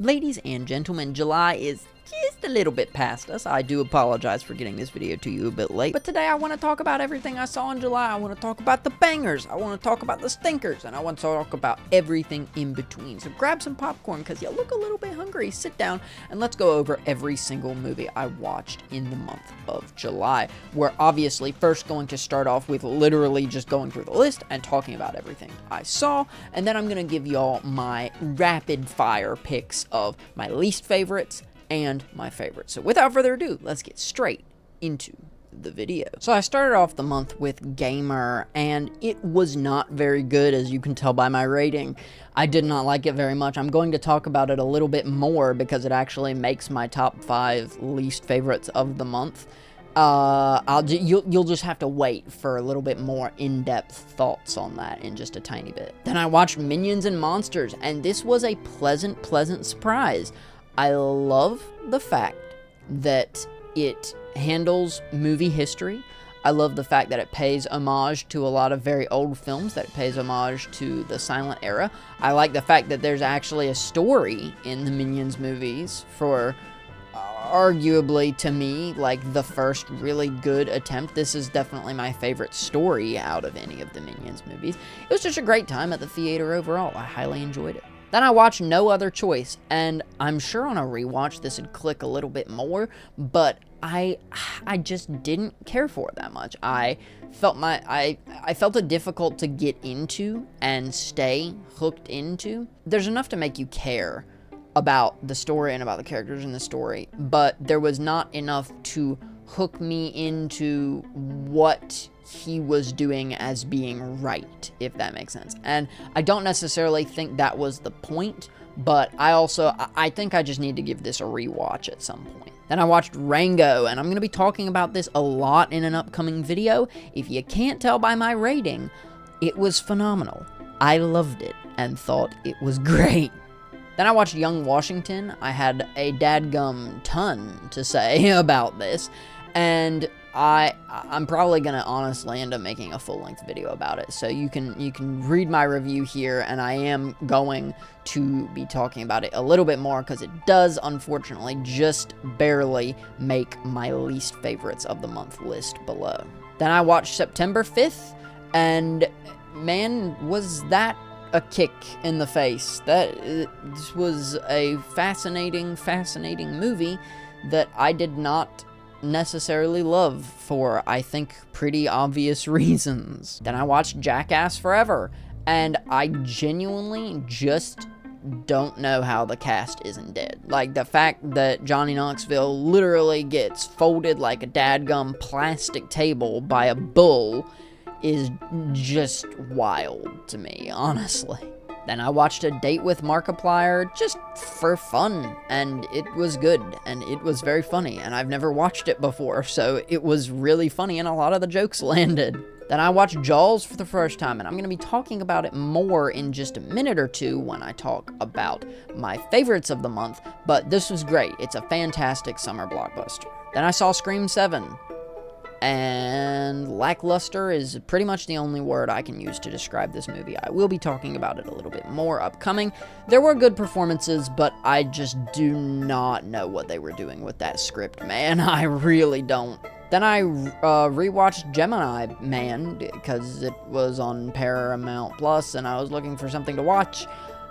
Ladies and gentlemen, July is just a little bit past us. I do apologize for getting this video to you a bit late, but today I want to talk about everything I saw in July. I want to talk about the bangers, I want to talk about the stinkers, and I want to talk about everything in between. So grab some popcorn because you look a little bit hungry. Sit down and let's go over every single movie I watched in the month of July. We're obviously first going to start off with literally just going through the list and talking about everything I saw, and then I'm going to give y'all my rapid fire picks of my least favorites and my favorites. So without further ado, let's get straight into the video. So I started off the month with Gamer, and it was not very good, as you can tell by my rating. I did not like it very much. I'm going to talk about it a little bit more because it actually makes my top 5 least favorites of the month. You'll just have to wait for a little bit more in-depth thoughts on that in just a tiny bit. Then I watched Minions and Monsters, and this was a pleasant surprise. I love the fact that it handles movie history. I love the fact that it pays homage to a lot of very old films, that it pays homage to the silent era. I like the fact that there's actually a story in the Minions movies for arguably, to me, like the first really good attempt. This is definitely my favorite story out of any of the Minions movies. It was just a great time at the theater overall. I highly enjoyed it. Then I watched No Other Choice, and I'm sure on a rewatch this would click a little bit more, but I just didn't care for it that much. I felt it difficult to get into and stay hooked into. There's enough to make you care about the story and about the characters in the story, but there was not enough to hook me into what he was doing as being right, if that makes sense. And I don't necessarily think that was the point, but I think I just need to give this a rewatch at some point. Then I watched Rango, and I'm going to be talking about this a lot in an upcoming video. If you can't tell by my rating, it was phenomenal. I loved it and thought it was great. Then I watched Young Washington. I had a dadgum ton to say about this, and I'm probably gonna honestly end up making a full-length video about it. So you can read my review here, and I am going to be talking about it a little bit more because it does unfortunately just barely make my least favorites of the month list below. Then I watched September 5th, and man, was that a kick in the face. This was a fascinating movie that I did not necessarily love for, I think, pretty obvious reasons. Then I watched Jackass Forever, and I genuinely just don't know how the cast isn't dead. Like, the fact that Johnny Knoxville literally gets folded like a dadgum plastic table by a bull is just wild to me, honestly. Then I watched A Date with Markiplier just for fun, and it was good, and it was very funny, and I've never watched it before, so it was really funny, and a lot of the jokes landed. Then I watched Jaws for the first time, and I'm going to be talking about it more in just a minute or two when I talk about my favorites of the month, but this was great. It's a fantastic summer blockbuster. Then I saw Scream 7. And lackluster is pretty much the only word I can use to describe this movie. I will be talking about it a little bit more upcoming. There were good performances, but I just do not know what they were doing with that script, man. I really don't. Then I rewatched Gemini Man because it was on Paramount Plus, and I was looking for something to watch,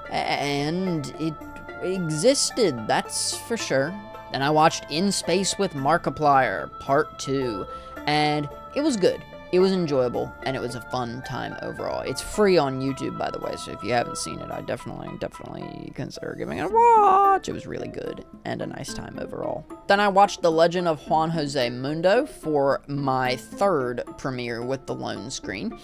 and it existed, that's for sure. Then I watched In Space with Markiplier Part 2. And it was good. It was enjoyable, and it was a fun time overall. It's free on YouTube, by the way, so if you haven't seen it, I definitely consider giving it a watch. It was really good, and a nice time overall. Then I watched The Legend of Juan Jose Mundo for my third premiere with the lone screen,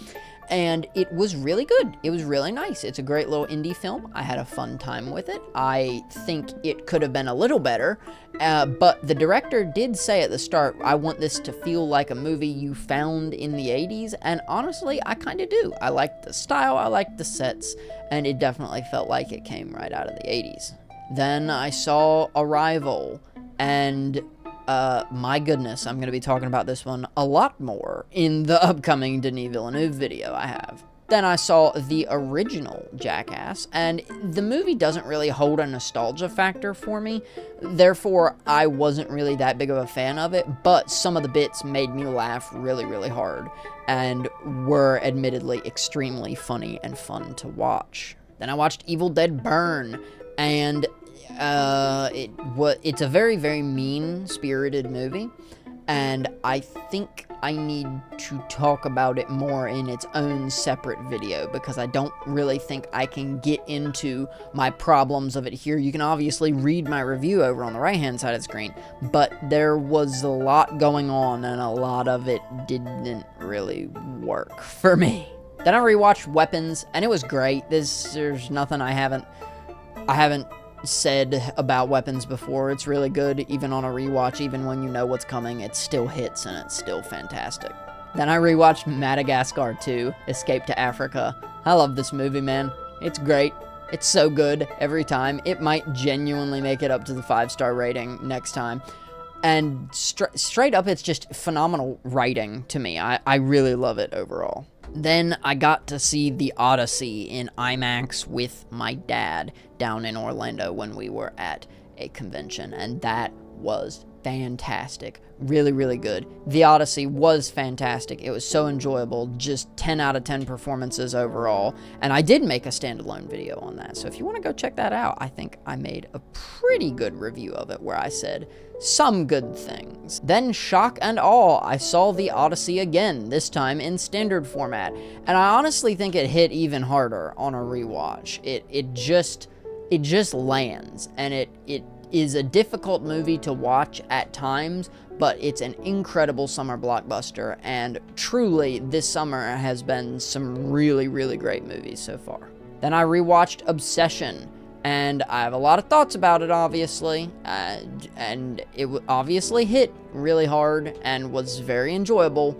and it was really good. It was really nice. It's a great little indie film. I had a fun time with it. I think it could have been a little better, but the director did say at the start, I want this to feel like a movie you found in the 80s, and honestly, I kind of do. I liked the style, I liked the sets, and it definitely felt like it came right out of the 80s. Then I saw Arrival, and my goodness, I'm going to be talking about this one a lot more in the upcoming Denis Villeneuve video I have. Then I saw the original Jackass, and the movie doesn't really hold a nostalgia factor for me, therefore I wasn't really that big of a fan of it, but some of the bits made me laugh really, really hard, and were admittedly extremely funny and fun to watch. Then I watched Evil Dead Burn, and it's a very, very mean-spirited movie, and I think I need to talk about it more in its own separate video, because I don't really think I can get into my problems of it here. You can obviously read my review over on the right-hand side of the screen, but there was a lot going on, and a lot of it didn't really work for me. Then I rewatched Weapons, and it was great. There's nothing I haven't said about Weapons before. It's really good, even on a rewatch. Even when you know what's coming, it still hits, and it's still fantastic. Then I rewatched Madagascar 2, Escape to Africa. I love this movie, man. It's great. It's so good every time. It might genuinely make it up to the 5-star rating next time. And straight up, it's just phenomenal writing to me. I really love it overall. Then I got to see The Odyssey in IMAX with my dad down in Orlando when we were at a convention, and that was fantastic. Really, really good. The Odyssey was fantastic. It was so enjoyable. Just 10 out of 10 performances overall. And I did make a standalone video on that, so if you want to go check that out, I think I made a pretty good review of it where I said some good things. Then, shock and awe, I saw The Odyssey again, this time in standard format, and I honestly think it hit even harder on a rewatch. It just lands, and it is a difficult movie to watch at times, but it's an incredible summer blockbuster, and truly, this summer has been some really, really great movies so far. Then I rewatched Obsession, and I have a lot of thoughts about it, obviously, and it obviously hit really hard and was very enjoyable,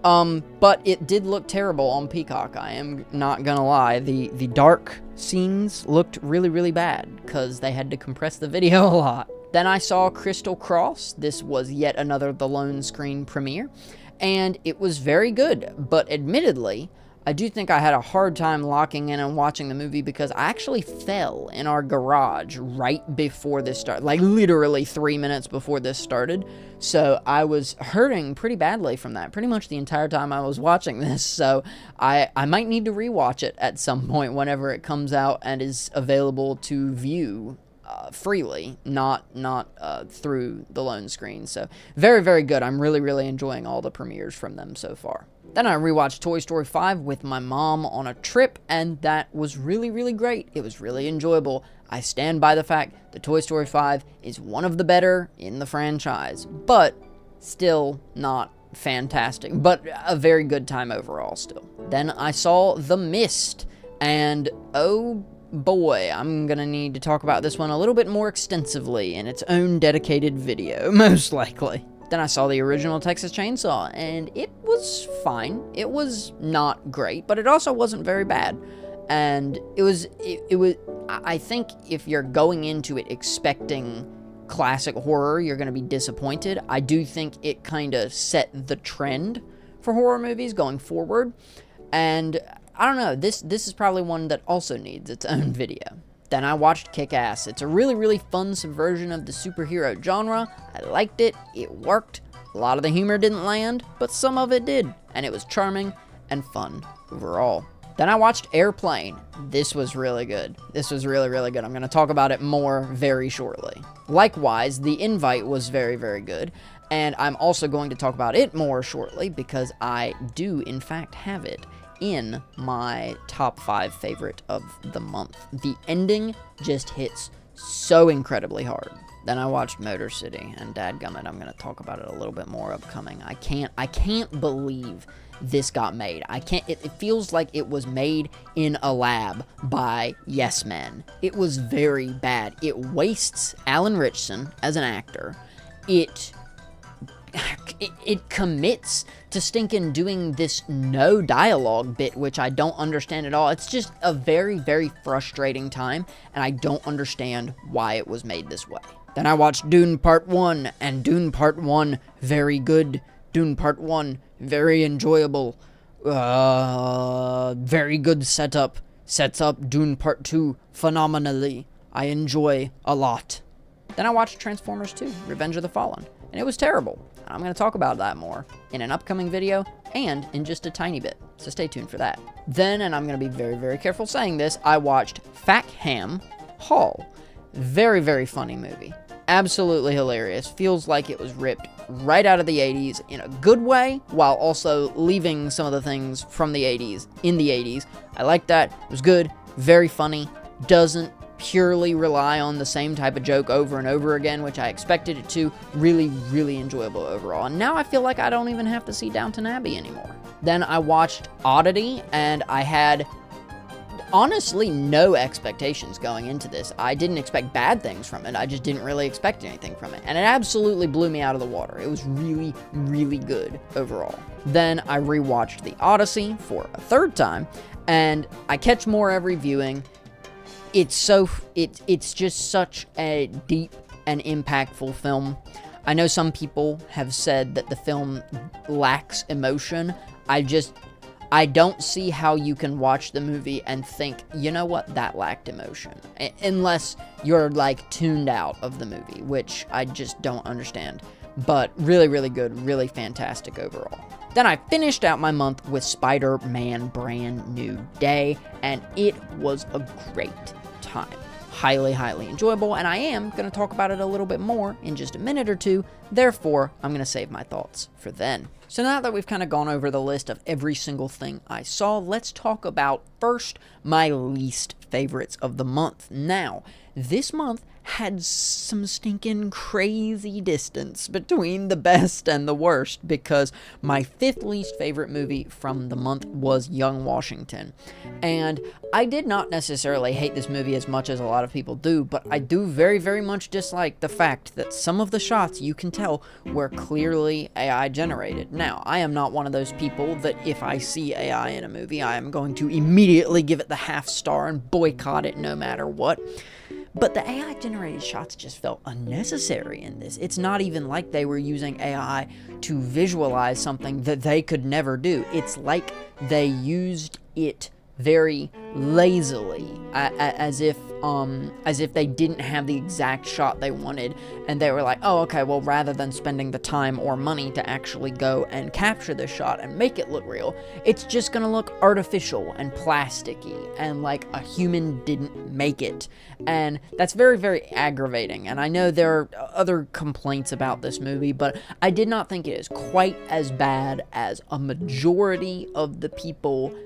but it did look terrible on Peacock, I am not gonna lie. The dark scenes looked really, really bad, because they had to compress the video a lot. Then I saw Crystal Cross. This was yet another The Lone Screen premiere, and it was very good, but admittedly, I do think I had a hard time locking in and watching the movie because I actually fell in our garage right before this started, like literally 3 minutes before this started. So I was hurting pretty badly from that pretty much the entire time I was watching this. So I might need to rewatch it at some point whenever it comes out and is available to view freely, not through the lone screen. So very, very good. I'm really, really enjoying all the premieres from them so far. Then I rewatched Toy Story 5 with my mom on a trip, and that was really, really great. It was really enjoyable. I stand by the fact that Toy Story 5 is one of the better in the franchise, but still not fantastic, but a very good time overall still. Then I saw The Mist, and oh boy, I'm gonna need to talk about this one a little bit more extensively in its own dedicated video, most likely. Then I saw the original Texas Chainsaw, and it was fine. It was not great, but it also wasn't very bad. And it was, I think if you're going into it expecting classic horror, you're gonna be disappointed. I do think it kind of set the trend for horror movies going forward, and I don't know, this is probably one that also needs its own video. Then I watched Kick-Ass. It's a really, really fun subversion of the superhero genre. I liked it. It worked. A lot of the humor didn't land, but some of it did, and it was charming and fun overall. Then I watched Airplane. This was really good. This was really, really good. I'm going to talk about it more very shortly. Likewise, The Invite was very, very good, and I'm also going to talk about it more shortly because I do, in fact, have it in my top 5 favorite of the month. The ending just hits so incredibly hard. Then I watched Motor City, and dadgummit, I'm going to talk about it a little bit more upcoming. I can't believe this got made. It feels like it was made in a lab by yes men. It was very bad. It wastes Alan Ritchson as an actor. It commits to stinking doing this no dialogue bit, which I don't understand at all. It's just a very, very frustrating time, and I don't understand why it was made this way. Then I watched Dune Part 1, and Dune Part 1, very good. Dune Part 1, very enjoyable. Very good setup. Sets up Dune Part 2 phenomenally. I enjoy a lot. Then I watched Transformers 2, Revenge of the Fallen, and it was terrible. I'm going to talk about that more in an upcoming video and in just a tiny bit, so stay tuned for that. Then, and I'm going to be very, very careful saying this, I watched Fackham Hall. Very, very funny movie. Absolutely hilarious. Feels like it was ripped right out of the 80s in a good way, while also leaving some of the things from the 80s in the 80s. I like that. It was good. Very funny. Doesn't purely rely on the same type of joke over and over again, which I expected it to. Really, really enjoyable overall. And now I feel like I don't even have to see Downton Abbey anymore. Then I watched Oddity, and I had honestly no expectations going into this. I didn't expect bad things from it. I just didn't really expect anything from it. And it absolutely blew me out of the water. It was really, really good overall. Then I rewatched The Odyssey for a third time, and I catch more every viewing. It's just such a deep and impactful film. I know some people have said that the film lacks emotion. I don't see how you can watch the movie and think, you know what, that lacked emotion. Unless you're, like, tuned out of the movie, which I just don't understand. But really, really good, really fantastic overall. Then I finished out my month with Spider-Man Brand New Day, and it was a great time. Highly, highly enjoyable, and I am going to talk about it a little bit more in just a minute or two. Therefore, I'm going to save my thoughts for then. So now that we've kind of gone over the list of every single thing I saw, let's talk about first my least favorites of the month. Now, this month had some stinking crazy distance between the best and the worst, because my fifth least favorite movie from the month was Young Washington. And I did not necessarily hate this movie as much as a lot of people do, but I do very, very much dislike the fact that some of the shots you can tell were clearly AI generated. Now, I am not one of those people that if I see AI in a movie, I am going to immediately give it the half star and boycott it no matter what. But the AI-generated shots just felt unnecessary in this. It's not even like they were using AI to visualize something that they could never do. It's like they used it very lazily, as if they didn't have the exact shot they wanted, and they were like, oh, okay, well, rather than spending the time or money to actually go and capture the shot and make it look real, it's just gonna look artificial and plasticky, and like a human didn't make it. And that's very, very aggravating, and I know there are other complaints about this movie, but I did not think it is quite as bad as a majority of the people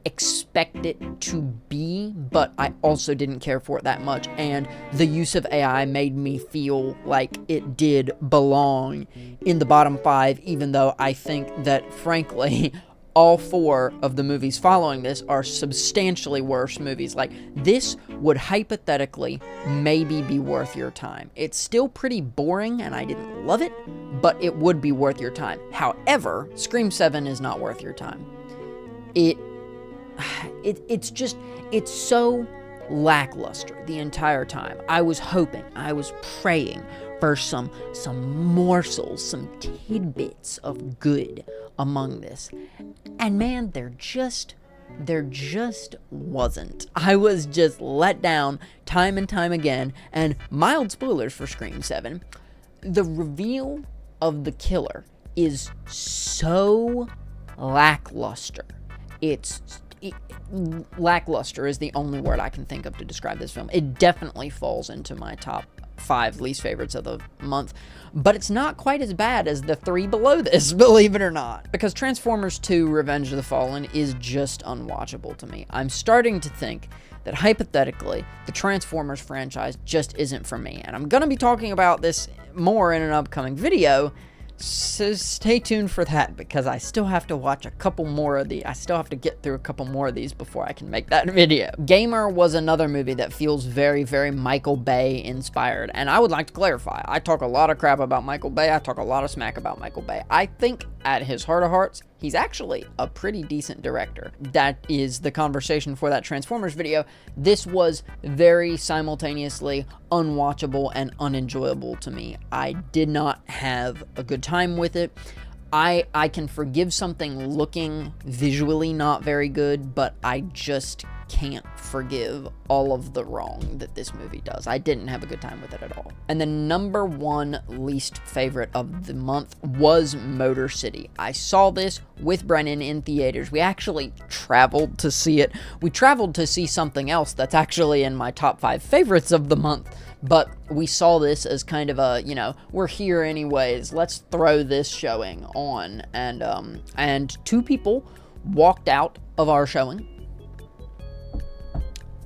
expect it to be, but I also didn't care for it that much, and the use of AI made me feel like it did belong in the bottom 5, even though I think that, frankly, all 4 of the movies following this are substantially worse movies. Like, this would hypothetically maybe be worth your time. It's still pretty boring, and I didn't love it, but it would be worth your time. However, Scream 7 is not worth your time. It's so lackluster the entire time. I was hoping, I was praying for some morsels, some tidbits of good among this. And man, there just wasn't. I was just let down time and time again, and mild spoilers for Scream 7. The reveal of the killer is so lackluster. Lackluster is the only word I can think of to describe this film. It definitely falls into my top 5 least favorites of the month, but it's not quite as bad as the 3 below this, believe it or not, because Transformers 2 Revenge of the Fallen is just unwatchable to me. I'm starting to think that hypothetically the Transformers franchise just isn't for me, and I'm gonna be talking about this more in an upcoming video. So stay tuned for that, because I still have to watch a couple more of these. I still have to get through a couple more of these before I can make that video. Gamer was another movie that feels very, very Michael Bay inspired. And I would like to clarify, I talk a lot of crap about Michael Bay. I talk a lot of smack about Michael Bay. I think at his heart of hearts, he's actually a pretty decent director. That is the conversation for that Transformers video. This was very simultaneously unwatchable and unenjoyable to me. I did not have a good time with it. I can forgive something looking visually not very good, but I just can't forgive all of the wrong that this movie does. I didn't have a good time with it at all. And the number one least favorite of the month was Motor City. I saw this with Brennan in theaters. We actually traveled to see it. We traveled to see something else that's actually in my top 5 favorites of the month. But we saw this as kind of a, you know, we're here anyways, let's throw this showing on. And 2 people walked out of our showing.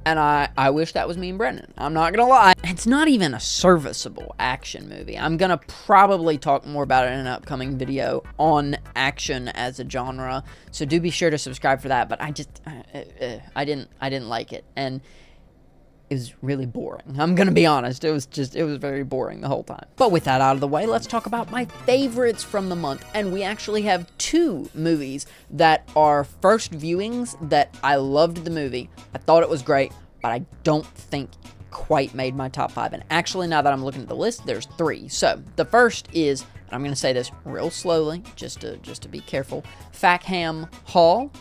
And I wish that was me and Brendan. I'm not gonna lie. It's not even a serviceable action movie. I'm gonna probably talk more about it in an upcoming video on action as a genre. So do be sure to subscribe for that. But I didn't like it. And it was really boring. I'm gonna be honest. It was very boring the whole time. But with that out of the way, let's talk about my favorites from the month. And we actually have 2 movies that are first viewings that I loved the movie. I thought it was great, but I don't think quite made my top 5. And actually, now that I'm looking at the list, there's 3. So the first is, and I'm gonna say this real slowly, just to be careful, Fackham Hall.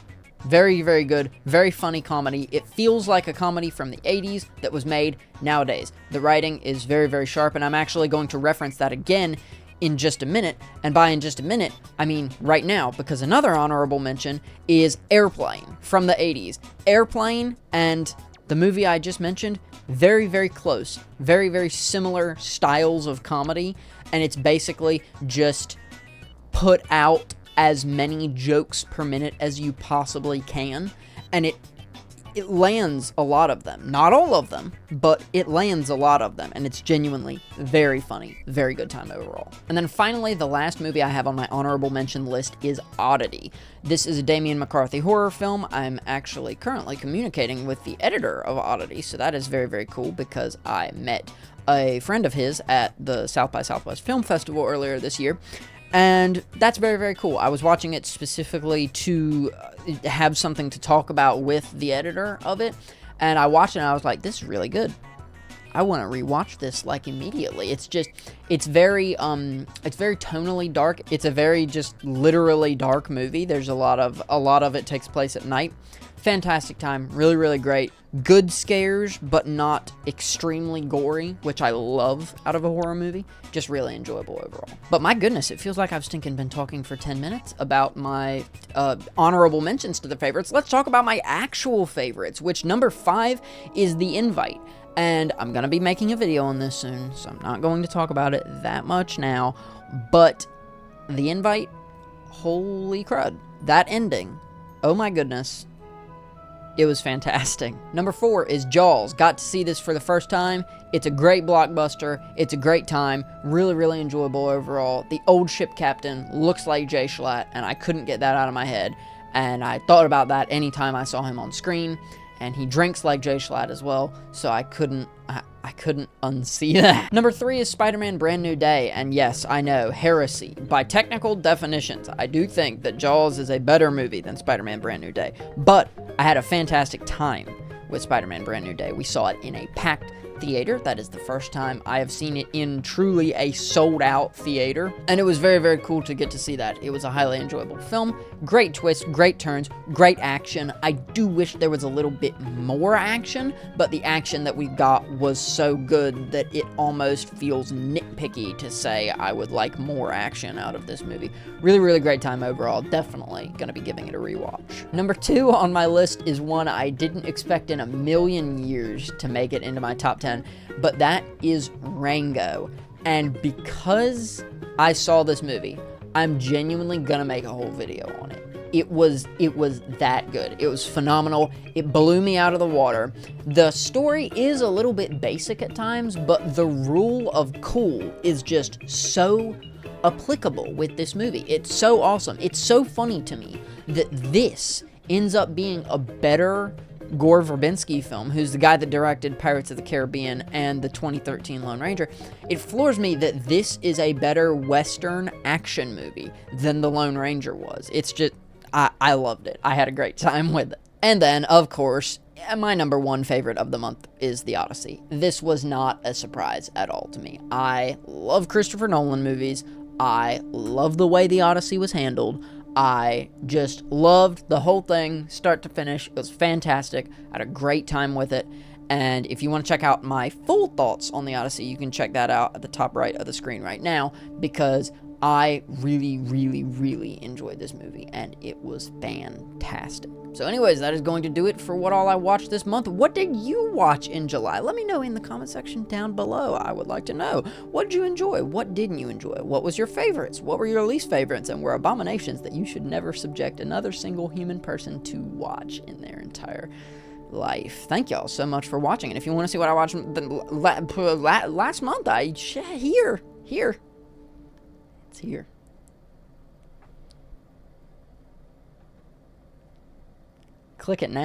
Very, very good, very funny comedy. It feels like a comedy from the 80s that was made nowadays. The writing is very, very sharp, and I'm actually going to reference that again in just a minute. And by in just a minute, I mean right now, because another honorable mention is Airplane from the 80s. Airplane and the movie I just mentioned, very, very close. Very, very similar styles of comedy, and it's basically just put out as many jokes per minute as you possibly can, and it lands a lot of them. Not all of them, but it lands a lot of them, and it's genuinely very funny. Very good time overall. And then finally, the last movie I have on my honorable mention list is Oddity. This is a Damian McCarthy horror film. I'm actually currently communicating with the editor of Oddity, so that is very, very cool because I met a friend of his at the South by Southwest Film Festival earlier this year. And that's very, very cool. I was watching it specifically to have something to talk about with the editor of it. And I watched it and I was like, this is really good. I want to rewatch this like immediately. It's very tonally dark. It's a very just literally dark movie. There's a lot of it takes place at night. Fantastic time. Really, really great. Good scares, but not extremely gory, which I love out of a horror movie. Just really enjoyable overall. But my goodness, it feels like I've stinking been talking for 10 minutes about my honorable mentions to the favorites. Let's talk about my actual favorites, which number 5 is The Invite. And I'm going to be making a video on this soon, so I'm not going to talk about it that much now. But The Invite, holy crud. That ending, oh my goodness. It was fantastic. Number 4 is Jaws. Got to see this for the first time. It's a great blockbuster. It's a great time. Really, really enjoyable overall. The old ship captain looks like Jay Schlatt, and I couldn't get that out of my head. And I thought about that anytime I saw him on screen. And he drinks like Jay Schlatt as well, so I couldn't unsee that. Number 3 is Spider-Man Brand New Day, and yes, I know, heresy. By technical definitions, I do think that Jaws is a better movie than Spider-Man Brand New Day, but I had a fantastic time with Spider-Man Brand New Day. We saw it in a packed theater. That is the first time I have seen it in truly a sold-out theater, and it was very, very cool to get to see that. It was a highly enjoyable film. Great twists, great turns, great action. I do wish there was a little bit more action, but the action that we got was so good that it almost feels nitpicky to say I would like more action out of this movie. Really, really great time overall. Definitely gonna be giving it a rewatch. Number 2 on my list is one I didn't expect in a million years to make it into my top 10, but that is Rango. And because I saw this movie, I'm genuinely gonna make a whole video on it. It was that good. It was phenomenal. It blew me out of the water. The story is a little bit basic at times, but the rule of cool is just so applicable with this movie. It's so awesome. It's so funny to me that this ends up being a better Gore Verbinski film, who's the guy that directed Pirates of the Caribbean and the 2013 Lone Ranger. It floors me that this is a better Western action movie than the Lone Ranger was. It's just, I loved it. I had a great time with it. And then, of course, my number 1 favorite of the month is The Odyssey. This was not a surprise at all to me. I love Christopher Nolan movies. I love the way the Odyssey was handled. I just loved the whole thing, start to finish. It was fantastic. I had a great time with it. And if you want to check out my full thoughts on the Odyssey, you can check that out at the top right of the screen right now, because I really, really, really enjoyed this movie, and it was fantastic. So anyways, that is going to do it for what all I watched this month. What did you watch in July? Let me know in the comment section down below. I would like to know. What did you enjoy? What didn't you enjoy? What was your favorites? What were your least favorites? And were abominations that you should never subject another single human person to watch in their entire life? Thank y'all so much for watching. And if you want to see what I watched last month, here. It's here. Click it now.